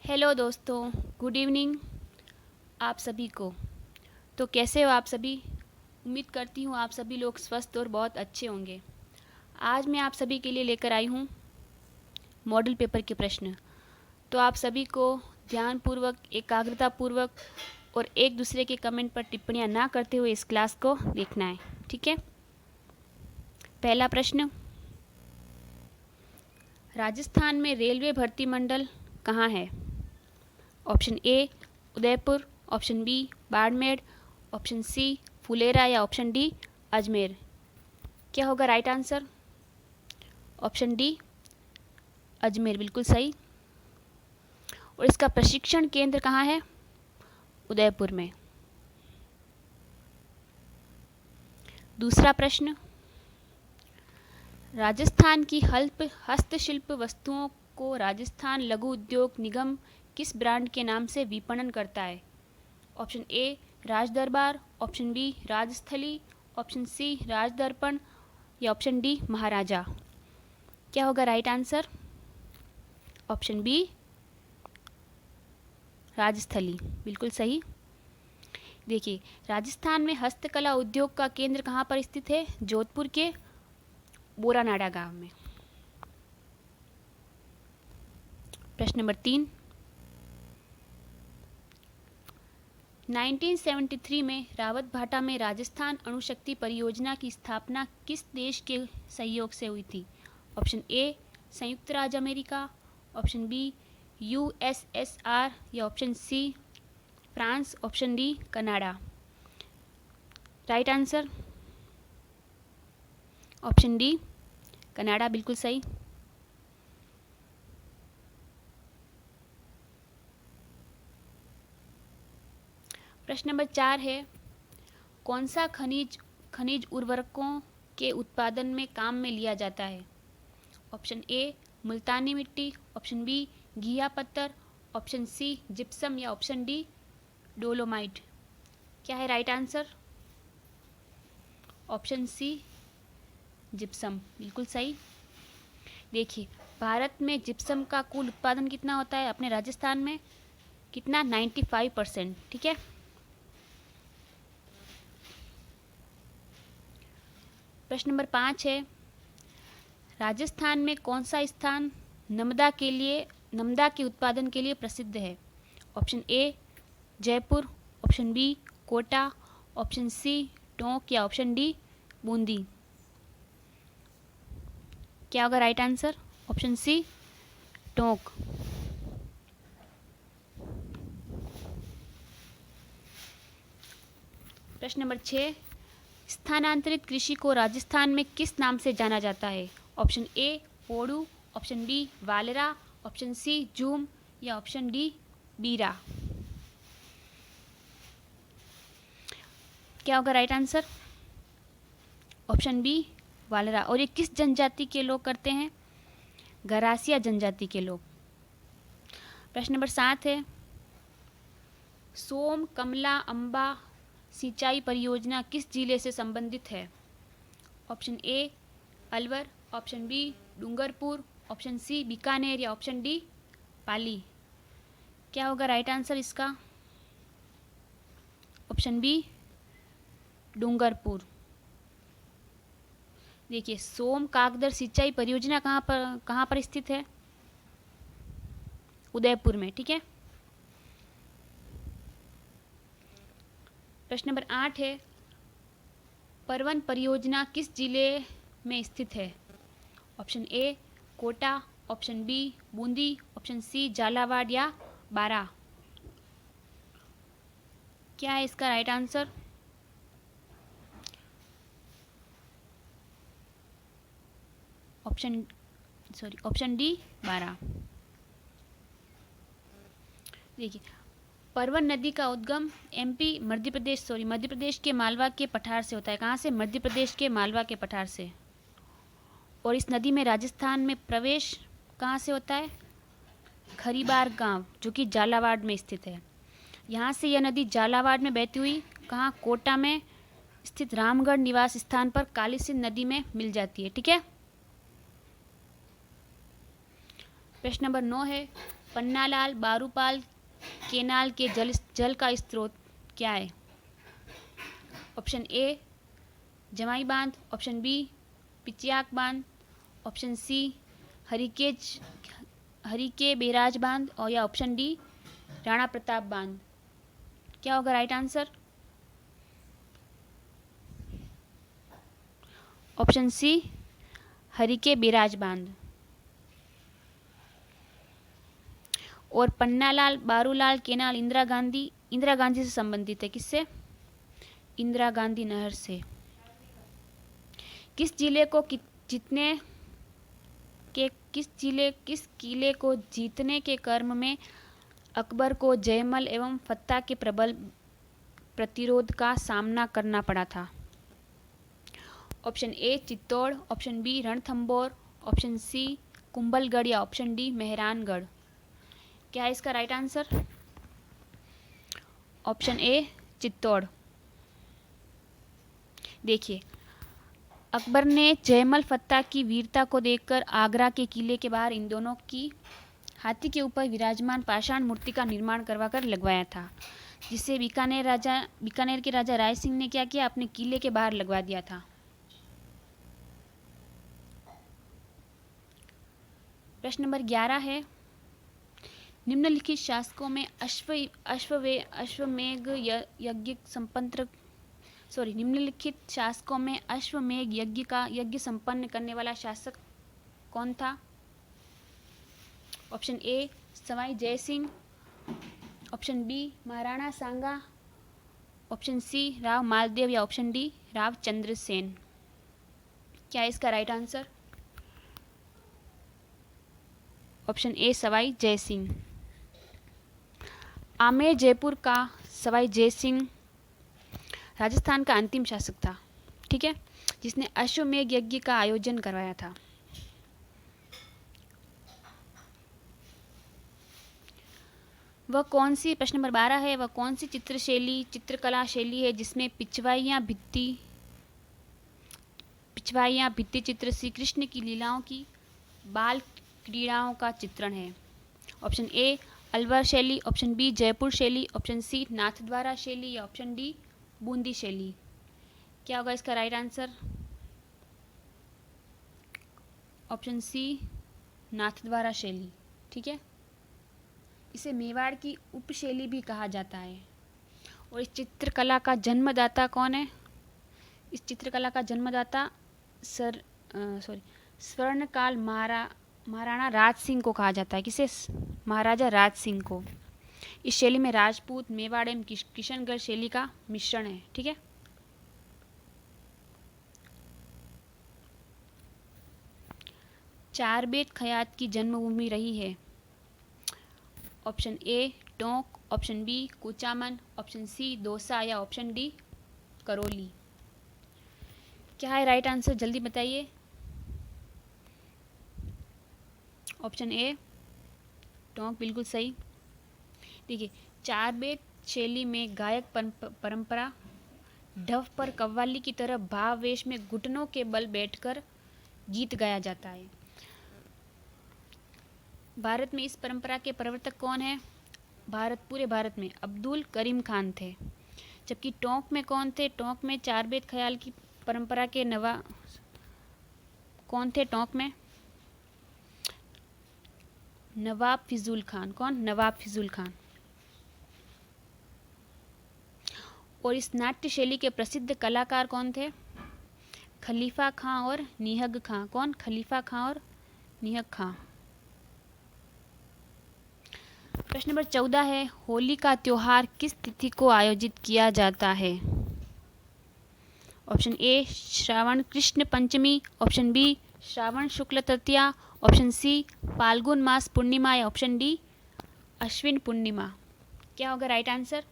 Hello दोस्तों, good evening आप सभी को। तो कैसे हो आप सभी? उम्मीद करती हूँ आप सभी लोग स्वस्थ और बहुत अच्छे होंगे। आज मैं आप सभी के लिए लेकर आई हूँ मॉडल पेपर के प्रश्न। तो आप सभी को ध्यानपूर्वक, एकाग्रतापूर्वक और एक दूसरे के कमेंट पर टिप्पणियाँ ना करते हुए इस क्लास को देखना है, ठीक है। पहला प्रश्न, राजस्थान में रेलवे भर्ती मंडल कहाँ है? Option A Udaipur, option B Barmer, option C Phulera या ऑप्शन डी अजमेर। क्या होगा right answer? Option D Ajmer बिल्कुल सही। और इसका प्रशिक्षण केंद्र कहाँ है? उदयपुर में। दूसरा प्रश्न, राजस्थान की हस्तशिल्प वस्तुओं को राजस्थान लघु उद्योग निगम किस ब्रांड के नाम से विपणन करता है? Option A Raj Darbar, option B Rajasthali, option C Raj Darpan या ऑप्शन डी महाराजा। क्या होगा right answer? Option B Rajasthali बिल्कुल सही। देखिए, राजस्थान में हस्तकला उद्योग का केंद्र कहाँ पर स्थित है? जोधपुर के बोरानाडा गांव में। प्रश्न नंबर 3, 1973 में रावत भाटा में राजस्थान अणुशक्ति परियोजना की स्थापना किस देश के सहयोग से हुई थी? ऑप्शन ए संयुक्त राज्य अमेरिका, ऑप्शन बी यूएसएसआर या option C France, option D Canada. Right answer option D Canada बिल्कुल सही। प्रश्न नंबर 4 है, कौन सा खनिज उर्वरकों के उत्पादन में काम में लिया जाता है? ऑप्शन ए मुल्तानी मिट्टी, ऑप्शन बी घिया पत्थर, ऑप्शन सी जिप्सम या ऑप्शन डी डोलोमाइट। क्या है right answer? Option C gypsum बिल्कुल सही। देखिए, भारत में जिप्सम का कुल उत्पादन कितना होता है? अपने राजस्थान में कितना? 95%, ठीक है। प्रश्न नंबर 5 है, राजस्थान में कौन सा स्थान नमदा के उत्पादन के लिए प्रसिद्ध है? Option A Jaipur, option B Kota, option C Tonk या ऑप्शन डी बूंदी। क्या होगा right answer? Option C Tonk. प्रश्न नंबर 6, स्थानांतरित कृषि को राजस्थान में किस नाम से जाना जाता है? Option A Podu, option B Walra, option C Jhum या ऑप्शन डी बीरा। क्या होगा right answer? Option B Walra. और ये किस जनजाति के लोग करते हैं? गरासिया जनजाति के लोग। प्रश्न नंबर 7 है, सोम कमला अंबा सिंचाई परियोजना किस जिले से संबंधित है? Option A Alwar, option B Dungarpur, option C Bikaner या ऑप्शन डी पाली। क्या होगा राइट आंसर इसका? Option B Dungarpur. देखिए, सोम कागदर सिंचाई परियोजना कहाँ पर स्थित है? उदयपुर में, ठीक है। प्रश्न नंबर 8 है, परवन परियोजना किस जिले में स्थित है? Option A Kota, option B Bundi, option C Jhalawar या बारा। क्या है इसका राइट आंसर? ऑप्शन डी बारा। देखिए, परवन नदी का उद्गम मध्य प्रदेश के मालवा के पठार से होता है। कहाँ से? मध्य प्रदेश के मालवा के पठार से। और इस नदी में राजस्थान में प्रवेश कहाँ से होता है? खरीबार गांव, जो कि झालावाड़ में स्थित है। यहाँ से यह नदी झालावाड़ में बहती हुई कहाँ? कोटा में स्थित रामगढ़ निवास स्थान पर काली सिंध नदी में मिल जाती है, ठीक है। प्रश्न नंबर 9 है, पन्नालाल बारूपाल केनाल के जल का स्रोत क्या है? ऑप्शन ए जमाई बांध, ऑप्शन बी पिचियाक बांध, ऑप्शन सी हरिके बेराज बांध और या ऑप्शन डी राणा प्रताप बांध। क्या होगा right answer? Option C Harike barrage बांध। और पन्नालाल बारूलाल केनाल इंदिरा गांधी से संबंधित है। किससे? इंदिरा गांधी नहर से। किस किले को जीतने के क्रम में अकबर को जयमल एवं फत्ता के प्रबल प्रतिरोध का सामना करना पड़ा था? Option A Chittor, option B Ranthambore, option C Kumbhalgarh या ऑप्शन डी मेहरानगढ़। क्या है इसका right answer? Option A Chittor. देखिए, अकबर ने जयमल फत्ता की वीरता को देखकर आगरा के किले के बाहर इन दोनों की हाथी के ऊपर विराजमान पाषाण मूर्ति का निर्माण करवाकर लगवाया था, जिसे बीकानेर के राजा राय सिंह ने क्या किया? अपने किले के बाहर लगवा दिया था। प्रश्न नंबर 11 है, निम्नलिखित शासकों में निम्नलिखित शासकों में अश्वमेध यज्ञ संपन्न करने वाला शासक कौन था? Option A Sawai Jaisingh, option B Maharana Sanga, option C Rao Maldev या ऑप्शन डी राव चंद्रसेन। क्या है इसका right answer? Option A Sawai Jaisingh. Amer Jaipur का सवाई जयसिंह राजस्थान का अंतिम शासक था, ठीक है, जिसने अश्वमेध यज्ञ का आयोजन करवाया था। वह कौन सी, प्रश्न नंबर 12 है, वह कौन सी चित्रकला शैली है जिसमें पिछवाइयाँ भित्ति चित्र श्री कृष्ण की लीलाओं की बाल क्रीड़ाओं का चित्रण है? ऑप्शन ए अलवर शैली, ऑप्शन बी जयपुर शैली, ऑप्शन सी नाथद्वारा शैली या ऑप्शन डी बूंदी शैली। क्या होगा इसका right answer? Option C Nathdwara शैली, ठीक है। इसे मेवाड़ की उपशैली भी कहा जाता है। और इस चित्रकला का जन्मदाता कौन है? इस चित्रकला का जन्मदाता स्वर्णकाल महाराणा राज सिंह को कहा जाता है। किसे? महाराजा राज सिंह को। इस शैली में राजपूत, मेवाड़ एवं किशनगढ़ शैली का मिश्रण है, ठीक है। चारबेत खयात की जन्मभूमि रही है? Option A Tonk, option B Kuchaman, option C Dausa या ऑप्शन डी करौली। क्या है राइट आंसर? जल्दी बताइए। ऑप्शन ए टोंक बिल्कुल सही। देखिए, चारबेत शैली में गायक परंपरा ढफ पर कव्वाली की तरह भाववेश में घुटनों के बल बैठकर गीत गाया जाता है। भारत में इस परंपरा के प्रवर्तक कौन है? पूरे भारत में अब्दुल करीम खान थे। जबकि टोंक में कौन थे? टोंक में चारबेत ख्याल की परंपरा के कौन थे टोंक में? नवाब फिजूल खान। कौन? नवाब फिजूल खान। और इस नाट्य शैली के प्रसिद्ध कलाकार कौन थे? खलीफा खां और निहंग खां। कौन? खलीफा खां और निहंग खां। प्रश्न नंबर 14 है, होली का त्योहार किस तिथि को आयोजित किया जाता है? ऑप्शन ए श्रावण कृष्ण पंचमी, ऑप्शन बी श्रावण शुक्ल तृतीया, ऑप्शन सी फाल्गुन मास पूर्णिमा या ऑप्शन डी अश्विन पूर्णिमा। क्या होगा राइट आंसर?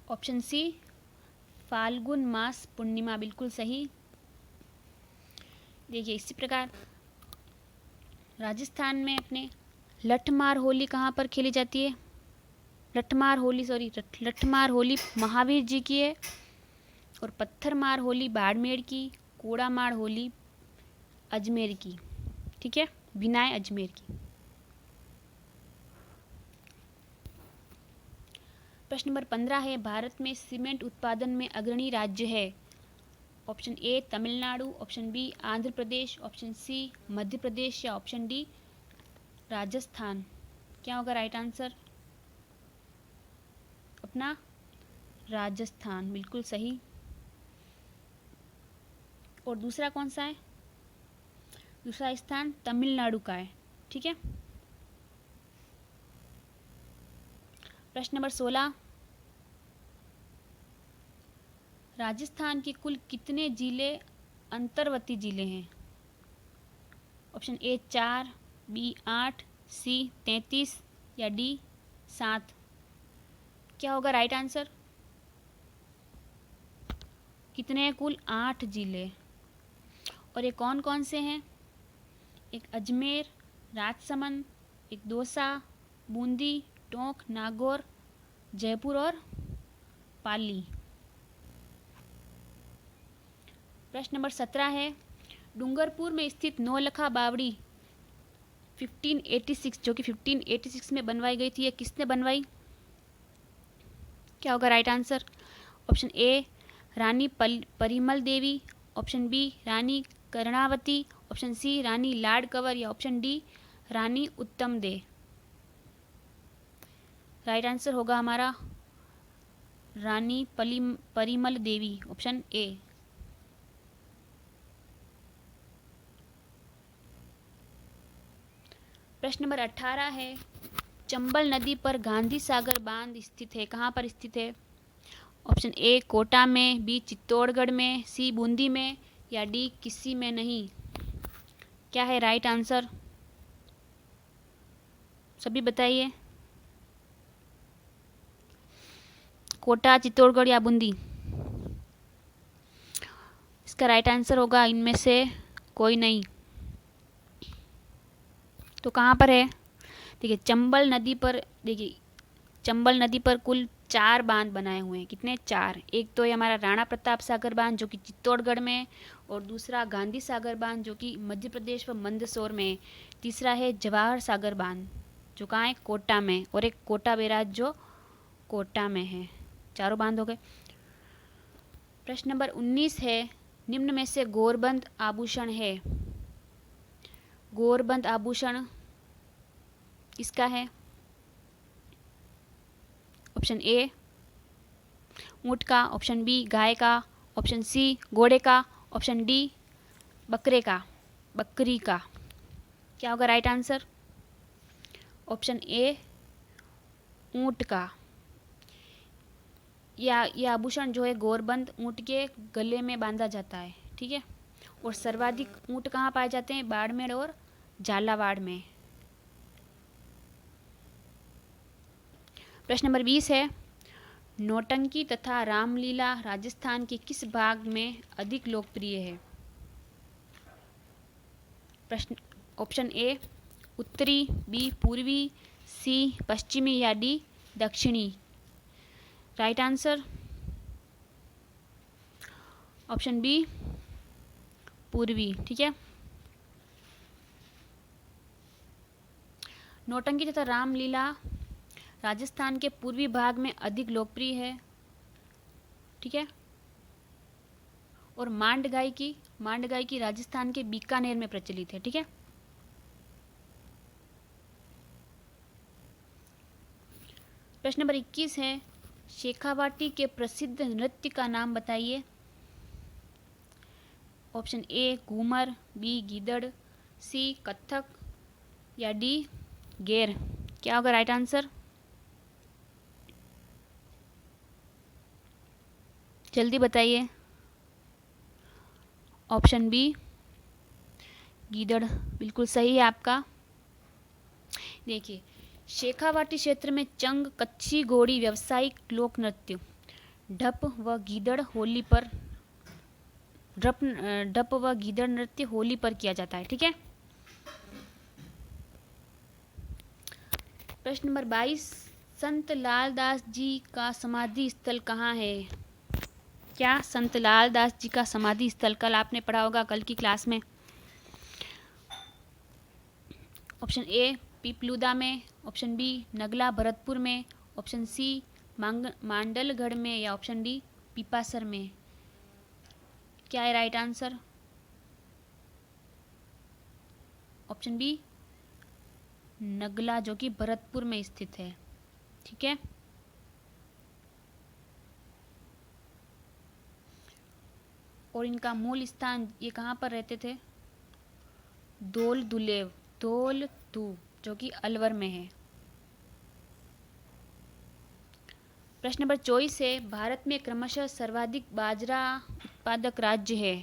ऑप्शन सी फाल्गुन मास पूर्णिमा बिल्कुल सही। देखिए, इसी प्रकार राजस्थान में अपने लठमार होली कहाँ पर खेली जाती है? लठमार होली महावीर जी की है। और पत्थरमार होली बाड़मेर की, कूड़ामार होली अजमेर की, ठीक है, विनय अजमेर की। प्रश्न नंबर 15 है, भारत में सीमेंट उत्पादन में अग्रणी राज्य है। Option A Tamil Nadu, option B Andhra Pradesh, option C Madhya Pradesh या ऑप्शन डी राजस्थान। क्या होगा राइट आंसर? अपना राजस्थान, बिल्कुल सही। और दूसरा कौन सा है? दूसरा स्थान तमिलनाडु का है, ठीक है। प्रश्न नंबर 16, राजस्थान के कुल कितने जिले अंतर्वर्ती जिले हैं? ऑप्शन ए 4, बी 8, सी 33 या डी 7। क्या होगा राइट आंसर? कितने हैं? कुल 8 जिले। और ये कौन कौन से हैं? एक अजमेर, राजसमंद, एक दौसा, बूंदी, टोंक, नागौर, जयपुर और पाली। प्रश्न नंबर 17 है, डूंगरपुर में स्थित नौलखा बावड़ी 1586 जो कि 1586 में बनवाई गई थी, ये किसने बनवाई? क्या होगा right answer? Option A Rani Parimal Devi, option B Rani Karnavati, option C Rani Lad Kanwar या ऑप्शन डी रानी उत्तम दे। राइट आंसर होगा हमारा रानी परिमल देवी, ऑप्शन ए। प्रश्न नंबर 18 है, चंबल नदी पर गांधी सागर बांध स्थित है, कहाँ पर स्थित है? ऑप्शन ए कोटा में, बी चित्तौड़गढ़ में, सी बूंदी में या डी किसी में नहीं। क्या है राइट आंसर? सभी बताइए। कोटा, चित्तौड़गढ़ या बूंदी? इसका राइट आंसर होगा इनमें से कोई नहीं। तो कहाँ पर है? देखिए चंबल नदी पर, देखिए चंबल नदी पर कुल 4 बांध बनाए हुए हैं। कितने? 4। एक तो ये हमारा राणा प्रताप सागर बांध जो कि चित्तौड़गढ़ में, और दूसरा गांधी सागर बांध जो कि मध्य प्रदेश व मंदसौर में, तीसरा है जवाहर सागर बांध जो कहाँ है? कोटा में, और एक कोटा बैराज जो कोटा में है। चारों बांध हो गए। प्रश्न नंबर 19 है, निम्न में से गोरबंद आभूषण है। गोरबंद आभूषण किसका है? ऑप्शन ए ऊंट का, ऑप्शन बी गाय का, ऑप्शन सी घोड़े का, ऑप्शन डी बकरे का, बकरी का। क्या होगा राइट आंसर? ऑप्शन ए ऊंट का। यह आभूषण जो है गोरबंद ऊंट के गले में बांधा जाता है, ठीक है। और सर्वाधिक ऊंट कहाँ पाए जाते हैं? बाड़मेर और झालावाड़ में। प्रश्न नंबर 20 है, नौटंकी तथा रामलीला राजस्थान के किस भाग में अधिक लोकप्रिय है? प्रश्न ऑप्शन ए उत्तरी, बी पूर्वी, सी पश्चिमी या डी दक्षिणी। राइट आंसर ऑप्शन बी पूर्वी, ठीक है। नौटंकी तथा रामलीला राजस्थान के पूर्वी भाग में अधिक लोकप्रिय है, ठीक है। और मांड गायकी राजस्थान के बीकानेर में प्रचलित है, ठीक है। प्रश्न नंबर 21 है, शेखावाटी के प्रसिद्ध नृत्य का नाम बताइए। ऑप्शन ए घूमर, बी गीदड़, सी कथक या डी गेर। क्या होगा राइट आंसर? जल्दी बताइए। ऑप्शन बी गीदड़, बिल्कुल सही है आपका। देखिए शेखावाटी क्षेत्र में चंग, कच्छी घोड़ी व्यावसायिक लोक नृत्य ढप व गीदड़ नृत्य होली पर किया जाता है, ठीक है। प्रश्न नंबर 22, संत लालदास जी का समाधि स्थल कहाँ है? क्या संत लालदास जी का समाधि स्थल, कल आपने पढ़ा होगा कल की क्लास में, ऑप्शन ए पीपलूदा में, ऑप्शन बी नगला भरतपुर में, ऑप्शन सी मांडलगढ़ में या ऑप्शन डी पीपासर में। क्या है right answer? Option B Nagla, जो कि भरतपुर में स्थित है। ठीक है, और इनका मूल स्थान ये कहाँ पर रहते थे? दौल दू, जो कि अलवर में है। प्रश्न नंबर 24 है, भारत में क्रमशः सर्वाधिक बाजरा उत्पादक राज्य है।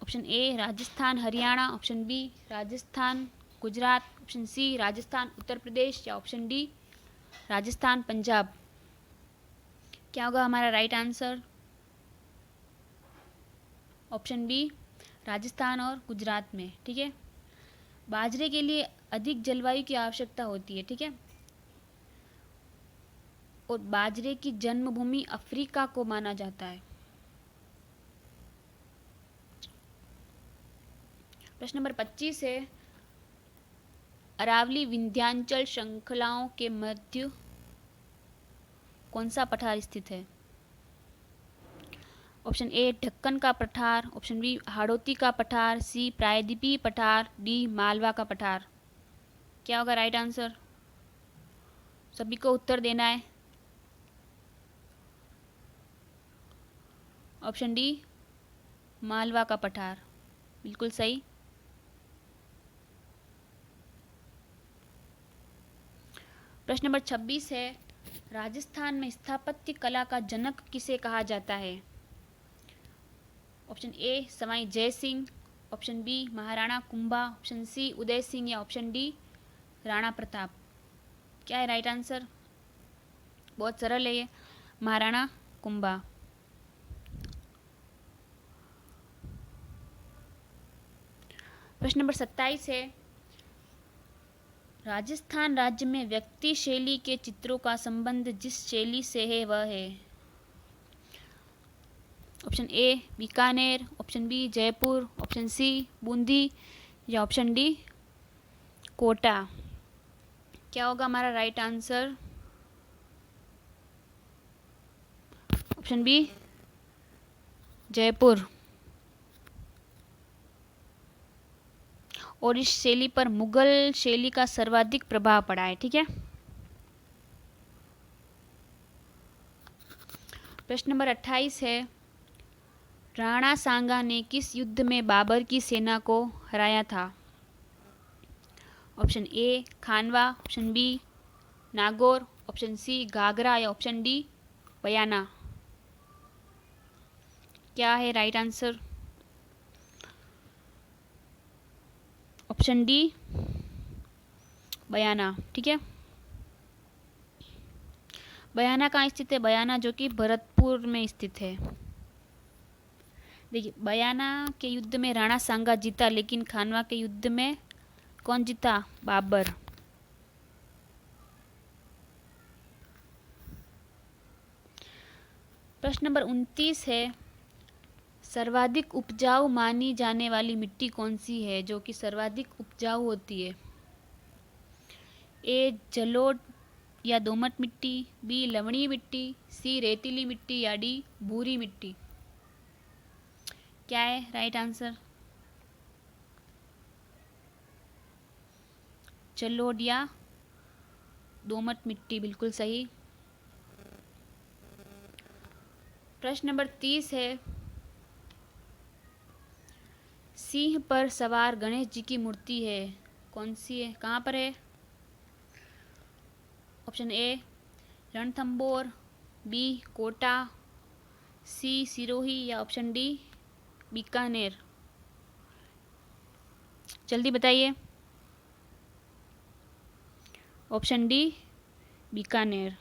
Option A Rajasthan Haryana, option B Rajasthan Gujarat, option C Rajasthan Uttar Pradesh या ऑप्शन डी राजस्थान पंजाब। क्या होगा हमारा right answer? Option B Rajasthan और गुजरात में। ठीक है, बाजरे के लिए अधिक जलवायु की आवश्यकता होती है। ठीक है, और बाजरे की जन्मभूमि अफ्रीका को माना जाता है। प्रश्न नंबर 25 है, अरावली विंध्याचल श्रृंखलाओं के मध्य कौन सा पठार स्थित है? ऑप्शन ए ढक्कन का पठार, ऑप्शन बी हाड़ौती का पठार, सी प्रायद्वीपीय पठार, डी मालवा का पठार। क्या होगा राइट आंसर? सभी को उत्तर देना है। ऑप्शन डी मालवा का पठार, बिल्कुल सही। प्रश्न नंबर 26 है, राजस्थान में स्थापत्य कला का जनक किसे कहा जाता है? Option A Sawai Jai Singh, option B Maharana Kumbha, option C Uday Singh या ऑप्शन डी राणा प्रताप। क्या है राइट आंसर? बहुत सरल है ये, महाराणा कुंभा। प्रश्न नंबर 27 है, राजस्थान राज्य में व्यक्ति शैली के चित्रों का संबंध जिस शैली से है वह है? Option A Bikaner, option B Jaipur, option C Bundi या ऑप्शन डी कोटा। क्या होगा हमारा right answer? Option B Jaipur. और इस शैली पर मुगल शैली का सर्वाधिक प्रभाव पड़ा है। ठीक है, प्रश्न नंबर 28 है, राणा सांगा ने किस युद्ध में बाबर की सेना को हराया था? Option A Khanwa, option B Nagaur, option C Ghaghra या ऑप्शन डी बयाना। क्या है right answer? Option D Bayana. ठीक है, बयाना कहाँ स्थित है? बयाना जो कि भरतपुर में स्थित है। देखिए, बयाना के युद्ध में राणा सांगा जीता, लेकिन खानवा के युद्ध में कौन जीता? बाबर। प्रश्न नंबर 29 है, सर्वाधिक उपजाऊ मानी जाने वाली मिट्टी कौन सी है जो कि सर्वाधिक उपजाऊ होती है? ए जलोढ़ या दोमट मिट्टी, बी लवणीय मिट्टी, सी रेतीली मिट्टी या डी भूरी मिट्टी। क्या है राइट आंसर? जलोढ़ या दोमट मिट्टी, बिल्कुल सही। प्रश्न नंबर 30 है, सिंह पर सवार गणेश जी की मूर्ति है, कौन सी है, कहाँ पर है? Option A Ranthambore, B Kota, C Sirohi या ऑप्शन डी बीकानेर। जल्दी बताइए। Option D Bikaner.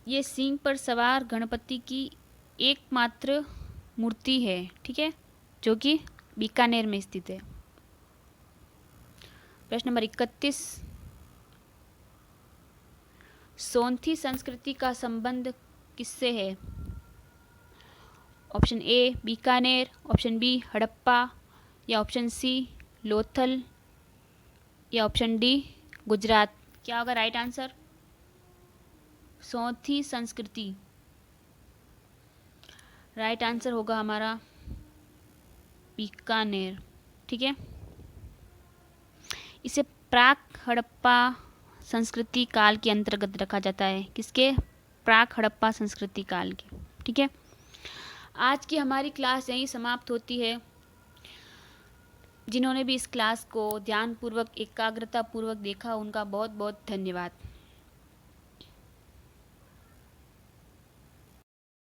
ये सिंह पर सवार गणपति की एकमात्र मूर्ति है, ठीक है, जो कि बीकानेर में स्थित है। प्रश्न नंबर 31, सोंथी संस्कृति का संबंध किससे है? Option A Bikaner, option B Harappa या ऑप्शन सी लोथल या ऑप्शन डी गुजरात। क्या होगा राइट आंसर? सोथी संस्कृति। राइट आंसर होगा हमारा बीकानेर। ठीक है, इसे प्राक हड़प्पा संस्कृति काल के अंतर्गत रखा जाता है। किसके? प्राक हड़प्पा संस्कृति काल के। ठीक है, आज की हमारी क्लास यहीं समाप्त होती है। जिन्होंने भी इस क्लास को ध्यानपूर्वक एकाग्रता पूर्वक देखा, उनका बहुत बहुत धन्यवाद।